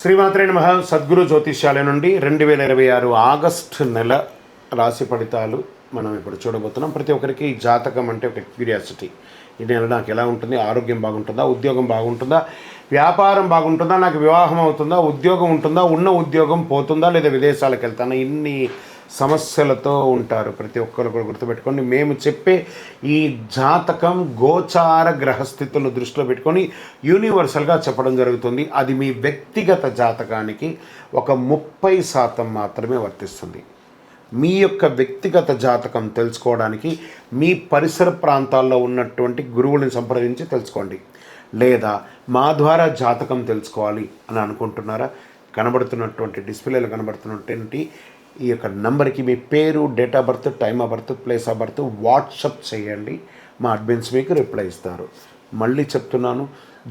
శ్రీమాత్రే నమః. సద్గురు జ్యోతిష్యాలయం నుండి 2026 ఆగస్టు నెల రాశి ఫలితాలు మనం ఇప్పుడు చూడబోతున్నాం. ప్రతి ఒక్కరికి జాతకం అంటే ఒక క్యూరియాసిటీ. ఈ నెల నాకు ఎలా ఉంటుంది, ఆరోగ్యం బాగుంటుందా, ఉద్యోగం బాగుంటుందా, వ్యాపారం బాగుంటుందా, నాకు వివాహం అవుతుందా, ఉద్యోగం ఉంటుందా, ఉన్న ఉద్యోగం పోతుందా, లేదా విదేశాలకు వెళ్తానా, ఇన్ని సమస్యలతో ఉంటారు. ప్రతి ఒక్కరు కూడా గుర్తుపెట్టుకోండి, మేము చెప్పే ఈ జాతకం గోచార గ్రహస్థితులను దృష్టిలో పెట్టుకొని యూనివర్సల్గా చెప్పడం జరుగుతుంది. అది మీ వ్యక్తిగత జాతకానికి ఒక 30% మాత్రమే వర్తిస్తుంది. మీ యొక్క వ్యక్తిగత జాతకం తెలుసుకోవడానికి మీ పరిసర ప్రాంతాల్లో ఉన్నటువంటి గురువులను సంప్రదించి తెలుసుకోండి. లేదా మా ద్వారా జాతకం తెలుసుకోవాలి అని అనుకుంటున్నారా? కనబడుతున్నటువంటి డిస్ప్లేలో కనబడుతున్నటువంటి ఈ యొక్క నంబర్కి మీ పేరు, date of birth, time of birth, place of birth WhatsApp చేయండి. మా అడ్మిన్స్ మీకు రిప్లై ఇస్తారు. మళ్ళీ చెప్తున్నాను,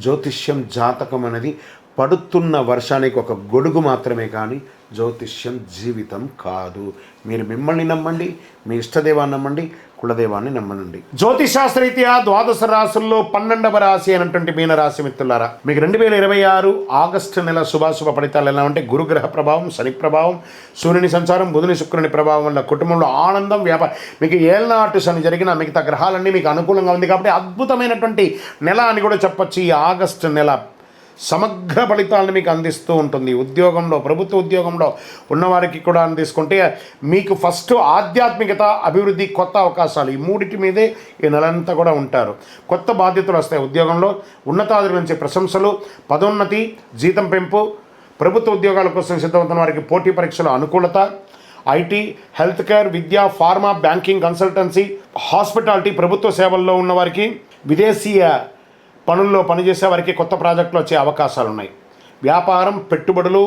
జ్యోతిష్యం జాతకం అనేది పడుతున్న వర్షానికి ఒక గొడుగు మాత్రమే, కానీ జ్యోతిష్యం జీవితం కాదు. మీరు మిమ్మల్ని నమ్మండి, మీ ఇష్టదేవాన్ని నమ్మండి, కులదేవాన్ని నమ్మనండి. జ్యోతిషాస్త్రరీత్యా ద్వాదశ రాశుల్లో 12వ రాశి అయినటువంటి మీనరాశి మిత్రులారా, మీకు 2026 ఆగస్టు నెల శుభాశుభ ఫలితాలు ఎలా ఉంటే, గురుగ్రహ ప్రభావం, శని ప్రభావం, సూర్యుని సంచారం, బుధుని శుక్రుని ప్రభావం వల్ల కుటుంబంలో ఆనందం, వ్యాపారం. మీకు ఏళ్ళనాటు శని జరిగిన మిగతా గ్రహాలన్నీ మీకు అనుకూలంగా ఉంది కాబట్టి అద్భుతమైనటువంటి నెల అని కూడా చెప్పొచ్చు. ఈ ఆగస్టు నెల సమగ్ర ఫలితాలను మీకు అందిస్తూ ఉంటుంది. ఉద్యోగంలో, ప్రభుత్వ ఉద్యోగంలో ఉన్నవారికి కూడా తీసుకుంటే మీకు ఫస్ట్ ఆధ్యాత్మికత, అభివృద్ధి, కొత్త అవకాశాలు, ఈ మూడింటి మీదే ఈ నెలంతా కూడా ఉంటారు. కొత్త బాధ్యతలు వస్తాయి. ఉద్యోగంలో ఉన్నతాధికారుల నుంచి ప్రశంసలు, పదోన్నతి, జీతం పెంపు, ప్రభుత్వ ఉద్యోగాల కోసం సిద్ధమవుతున్న వారికి పోటీ పరీక్షల అనుకూలత, IT, health care, Vidya, pharma, banking, consultancy, hospitality, ప్రభుత్వ సేవల్లో ఉన్నవారికి, విదేశీయ పనుల్లో పనిచేసే వారికి కొత్త ప్రాజెక్టులు వచ్చే అవకాశాలు ఉన్నాయి. వ్యాపారం, పెట్టుబడులు,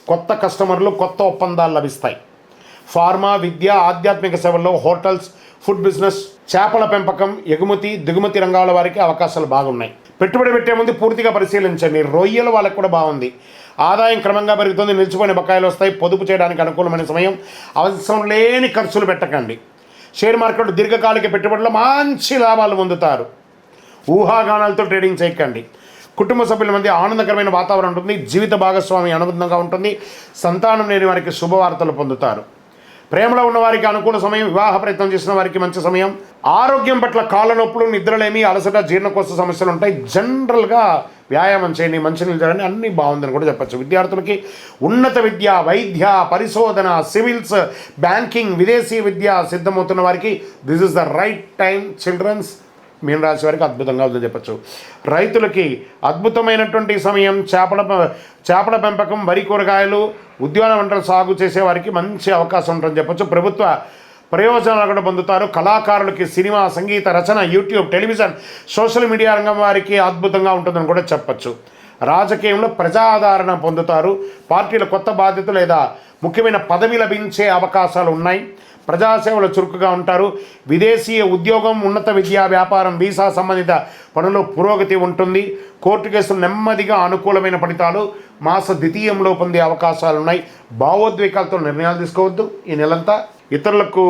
కొత్త కస్టమర్లు, కొత్త ఒప్పందాలు లభిస్తాయి. ఫార్మా, విద్య, ఆధ్యాత్మిక సేవల్లో, హోటల్స్, ఫుడ్ బిజినెస్, చేపల పెంపకం, ఎగుమతి, దిగుమతి రంగాల వారికి అవకాశాలు బాగున్నాయి. పెట్టుబడి పెట్టే ముందు పూర్తిగా పరిశీలించండి. రొయ్యల వాళ్ళకు కూడా బాగుంది. ఆదాయం క్రమంగా పెరుగుతుంది. నిలిచిపోయిన బకాయిలు వస్తాయి. పొదుపు చేయడానికి అనుకూలమైన సమయం. అవసరం లేని ఖర్చులు పెట్టకండి. షేర్ మార్కెట్ దీర్ఘకాలిక పెట్టుబడుల్లో మంచి లాభాలు పొందుతారు. ఊహాగానాలతో ట్రేడింగ్ చేయకండి. కుటుంబ సభ్యుల మధ్య ఆనందకరమైన వాతావరణం ఉంటుంది. జీవిత భాగస్వామి అనుబంధంగా ఉంటుంది. సంతానం లేని వారికి శుభవార్తలు పొందుతారు. ప్రేమలో ఉన్న వారికి అనుకూల సమయం. వివాహ ప్రయత్నం చేసిన వారికి మంచి సమయం. ఆరోగ్యం పట్ల కాళ్ళ నొప్పులు, నిద్రలేమి, అలసట, జీర్ణకోశ సమస్యలు ఉంటాయి. జనరల్గా వ్యాయామం చేయండి, మంచినీళ్ళు తాగండి, అన్నీ బాగుందని కూడా చెప్పచ్చు. విద్యార్థులకి ఉన్నత విద్య, వైద్య, పరిశోధన, సివిల్స్, బ్యాంకింగ్, విదేశీ విద్య సిద్ధమవుతున్న వారికి this is the right time. Children's, మీనరాశి వారికి అద్భుతంగా ఉందని చెప్పచ్చు. రైతులకి అద్భుతమైనటువంటి సమయం. చేపల పెంపకం, వరి, కూరగాయలు, ఉద్యాన పంటలు సాగు చేసే వారికి మంచి అవకాశం ఉంటుందని చెప్పచ్చు. ప్రభుత్వ ప్రయోజనాలు కూడా పొందుతారు. కళాకారులకి సినిమా, సంగీత రచన, యూట్యూబ్, టెలివిజన్, సోషల్ మీడియా రంగం వారికి అద్భుతంగా ఉంటుందని కూడా చెప్పచ్చు. రాజకీయంలో ప్రజాదరణ పొందుతారు. పార్టీల కొత్త బాధ్యత లేదా ముఖ్యమైన పదవి లభించే అవకాశాలు ఉన్నాయి. ప్రజాసేవలో చురుకుగా ఉంటారు. విదేశీయ ఉద్యోగం, ఉన్నత విద్యా, వ్యాపారం, వీసా సంబంధిత పనుల్లో పురోగతి ఉంటుంది. కోర్టు కేసులు నెమ్మదిగా అనుకూలమైన ఫలితాలు మాస ద్వితీయంలో పొందే అవకాశాలు ఉన్నాయి. భావోద్వేగాలతో నిర్ణయాలు తీసుకోవద్దు ఈ నెలంతా. ఇతరులకు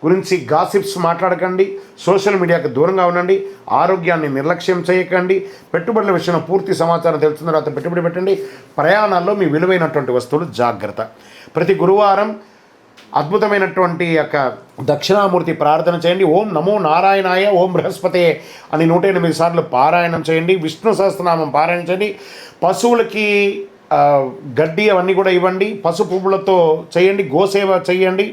గురించి గాసిప్స్ మాట్లాడకండి. సోషల్ మీడియాకు దూరంగా ఉండండి. ఆరోగ్యాన్ని నిర్లక్ష్యం చేయకండి. పెట్టుబడుల విషయంలో పూర్తి సమాచారం తెలిసిన తర్వాత పెట్టుబడి పెట్టండి. ప్రయాణాల్లో మీ విలువైనటువంటి వస్తువులు జాగ్రత్త. ప్రతి గురువారం అద్భుతమైనటువంటి యొక్క దక్షిణామూర్తి ప్రార్థన చేయండి. ఓం నమో నారాయణాయ, ఓం బృహస్పతే అని 108 సార్లు పారాయణం చేయండి. విష్ణు సహస్రనామం పారాయణం చేయండి. పశువులకి గడ్డి అవన్నీ కూడా ఇవ్వండి. పశు పువ్వులతో చేయండి. గోసేవ చేయండి.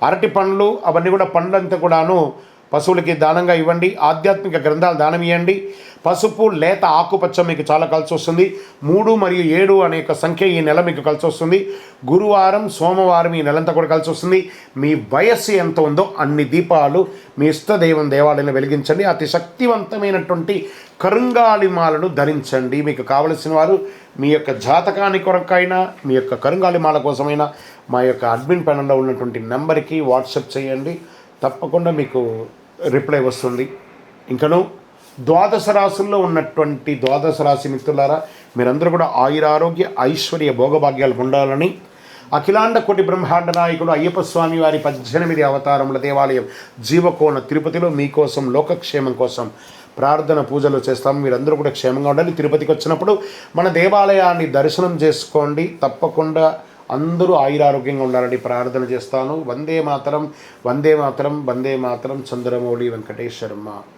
అరటి పండ్లు అవన్నీ కూడా పండ్లంతా కూడాను పశువులకి దానంగా ఇవ్వండి. ఆధ్యాత్మిక గ్రంథాలు దానం ఇవ్వండి. పసుపు, లేత ఆకుపచ్చ మీకు చాలా కలిసి వస్తుంది. 3 మరియు 7 అనే సంఖ్య ఈ నెల మీకు కలిసి వస్తుంది. గురువారం, సోమవారం ఈ నెలంతా కూడా కలిసి వస్తుంది. మీ వయస్సు ఎంత ఉందో అన్ని దీపాలు మీ ఇష్టదైవం దేవాలయంలో వెలిగించండి. అతి శక్తివంతమైనటువంటి కరుంగాలిమాలను ధరించండి. మీకు కావలసిన వారు మీ యొక్క జాతకాన్ని కొరకైనా, మీ యొక్క కరుంగాలిమాల కోసమైనా మా యొక్క అడ్మిన్ ప్యానల్లో ఉన్నటువంటి నెంబర్కి వాట్సాప్ చేయండి. తప్పకుండా మీకు రిప్లై వస్తుంది. ఇంకను ద్వాదశ రాశుల్లో ఉన్నటువంటి ద్వాదశ రాశి మిత్రులారా, మీరందరూ కూడా ఆయురారోగ్య, ఐశ్వర్య, భోగభాగ్యాలు ఉండాలని అఖిలాండ కోటి బ్రహ్మాండ నాయకుడు అయ్యప్ప స్వామి వారి 18 అవతారముల దేవాలయం జీవకోన తిరుపతిలో మీకోసం లోకక్షేమం కోసం ప్రార్థన పూజలు చేస్తాం. మీరందరూ కూడా క్షేమంగా ఉండాలి. తిరుపతికి వచ్చినప్పుడు మన దేవాలయాన్ని దర్శనం చేసుకోండి. తప్పకుండా అందరూ ఆయురారోగ్యంగా ఉండాలని ప్రార్థన చేస్తాను. వందే మాతరం, వందే మాతరం, వందే మాతరం. చంద్రమౌళి వెంకటేశ్వరమ్మ.